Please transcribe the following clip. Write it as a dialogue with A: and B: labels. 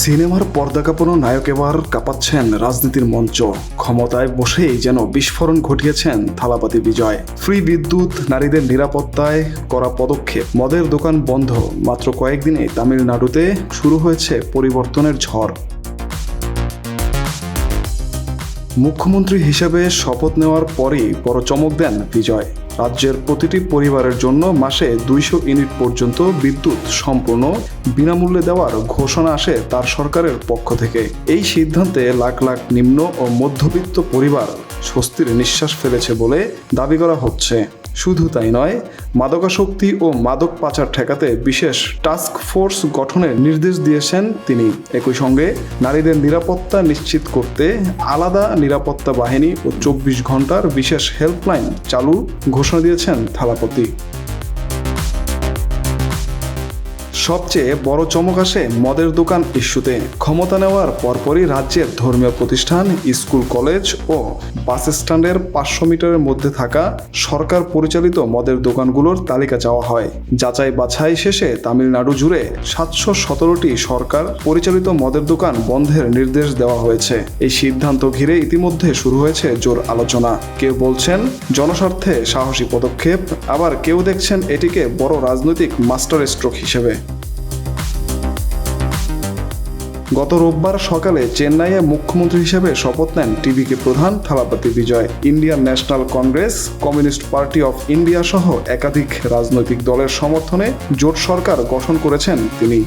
A: সিনেমার পর্দা কাঁপানো নায়ক এবার কাঁপাচ্ছেন রাজনীতির মঞ্চ। ক্ষমতায় বসেই যেন বিস্ফোরণ ঘটিয়েছেন থালাপতি বিজয়। ফ্রি বিদ্যুৎ, নারীদের নিরাপত্তায় করা পদক্ষেপ, মদের দোকান বন্ধ। মাত্র কয়েকদিনে তামিলনাড়ুতে শুরু হয়েছে পরিবর্তনের ঝড়। মুখ্যমন্ত্রী হিসেবে শপথ নেওয়ার পরেই বড় চমক দেন বিজয়। রাজ্যের প্রতিটি পরিবারের জন্য মাসে 200 ইউনিট পর্যন্ত বিদ্যুৎ সম্পূর্ণ বিনামূল্যে দেওয়ার ঘোষণা আসে তার সরকারের পক্ষ থেকে। এই সিদ্ধান্তে লাখ লাখ নিম্ন ও মধ্যবিত্ত পরিবার স্বস্তির নিঃশ্বাস ফেলেছে বলে দাবি করা হচ্ছে। শুধু তাই নয়, মাদকাসক্তি ও মাদক পাচার ঠেকাতে বিশেষ টাস্ক ফোর্স গঠনের নির্দেশ দিয়েছেন তিনি। একই সঙ্গে নারীদের নিরাপত্তা নিশ্চিত করতে আলাদা নিরাপত্তা বাহিনী ও 24 ঘন্টার বিশেষ হেল্পলাইন চালুর ঘোষণা দিয়েছেন থালাপতি। সবচেয়ে বড় চমক আসে মদের দোকান ইস্যুতে। ক্ষমতা নেওয়ার পরপরই রাজ্যের ধর্মীয় প্রতিষ্ঠান, স্কুল, কলেজ ও বাস স্ট্যান্ডের 500 মিটারের মধ্যে থাকা সরকার পরিচালিত মদের দোকানগুলোর তালিকা চাওয়া হয়। যাচাই বাছাই শেষে তামিলনাড়ু জুড়ে 717টি সরকার পরিচালিত মদের দোকান বন্ধের নির্দেশ দেওয়া হয়েছে। এই সিদ্ধান্ত ঘিরে ইতিমধ্যে শুরু হয়েছে জোর আলোচনা। কেউ বলছেন জনস্বার্থে সাহসী পদক্ষেপ, আবার কেউ দেখছেন এটিকে বড় রাজনৈতিক মাস্টার স্ট্রোক হিসেবে। গত রোববার সকালে চেন্নাইয়ে মুখ্যমন্ত্রী হিসেবে শপথ নেন টিভিকে প্রধান Thalapathy Vijay. Indian National Congress, Communist Party of India সহ একাধিক রাজনৈতিক দলের সমর্থনে জোট সরকার গঠন করেছেন তিনি।